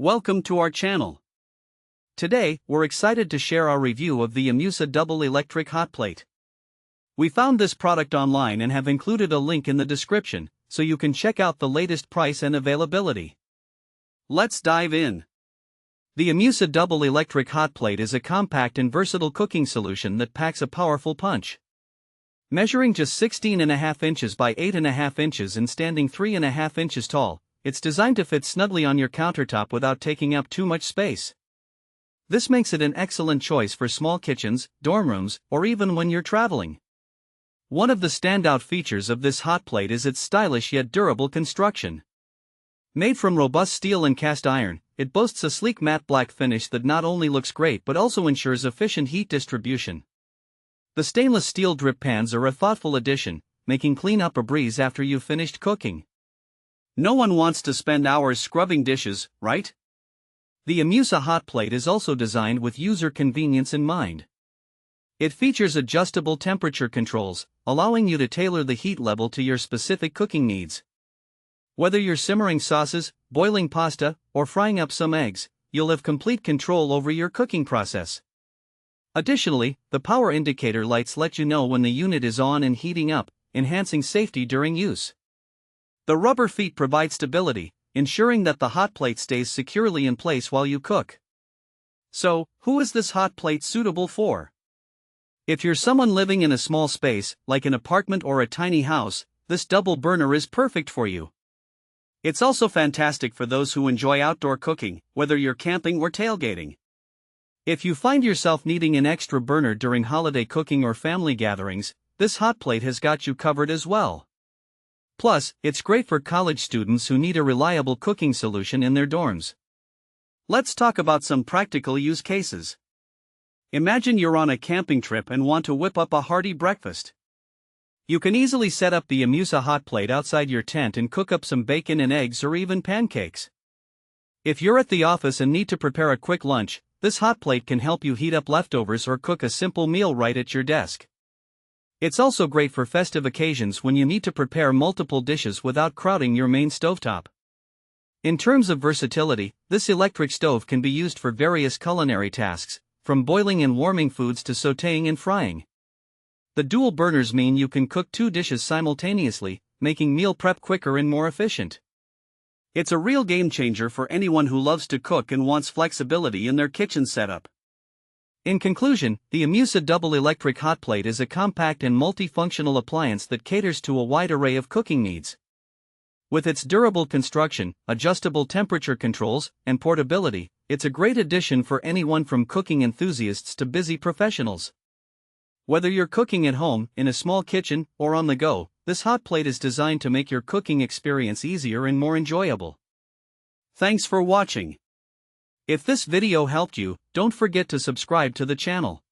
Welcome to our channel. Today, we're excited to share our review of the IMUSA double electric hot plate. We found this product online and have included a link in the description, so you can check out the latest price and availability. Let's dive in. The IMUSA double electric hot plate is a compact and versatile cooking solution that packs a powerful punch. Measuring just 16.5 inches by 8.5 inches and standing 3.5 inches tall, it's designed to fit snugly on your countertop without taking up too much space. This makes it an excellent choice for small kitchens, dorm rooms, or even when you're traveling. One of the standout features of this hot plate is its stylish yet durable construction. Made from robust steel and cast iron, it boasts a sleek matte black finish that not only looks great but also ensures efficient heat distribution. The stainless steel drip pans are a thoughtful addition, making cleanup a breeze after you've finished cooking. No one wants to spend hours scrubbing dishes, right? The IMUSA hot plate is also designed with user convenience in mind. It features adjustable temperature controls, allowing you to tailor the heat level to your specific cooking needs. Whether you're simmering sauces, boiling pasta, or frying up some eggs, you'll have complete control over your cooking process. Additionally, the power indicator lights let you know when the unit is on and heating up, enhancing safety during use. The rubber feet provide stability, ensuring that the hot plate stays securely in place while you cook. So, who is this hot plate suitable for? If you're someone living in a small space, like an apartment or a tiny house, this double burner is perfect for you. It's also fantastic for those who enjoy outdoor cooking, whether you're camping or tailgating. If you find yourself needing an extra burner during holiday cooking or family gatherings, this hot plate has got you covered as well. Plus, it's great for college students who need a reliable cooking solution in their dorms. Let's talk about some practical use cases. Imagine you're on a camping trip and want to whip up a hearty breakfast. You can easily set up the IMUSA hot plate outside your tent and cook up some bacon and eggs or even pancakes. If you're at the office and need to prepare a quick lunch, this hot plate can help you heat up leftovers or cook a simple meal right at your desk. It's also great for festive occasions when you need to prepare multiple dishes without crowding your main stovetop. In terms of versatility, this electric stove can be used for various culinary tasks, from boiling and warming foods to sautéing and frying. The dual burners mean you can cook 2 dishes simultaneously, making meal prep quicker and more efficient. It's a real game changer for anyone who loves to cook and wants flexibility in their kitchen setup. In conclusion, the IMUSA double electric hot plate is a compact and multifunctional appliance that caters to a wide array of cooking needs. With its durable construction, adjustable temperature controls, and portability, it's a great addition for anyone from cooking enthusiasts to busy professionals. Whether you're cooking at home, in a small kitchen, or on the go, this hot plate is designed to make your cooking experience easier and more enjoyable. Thanks for watching. If this video helped you, don't forget to subscribe to the channel.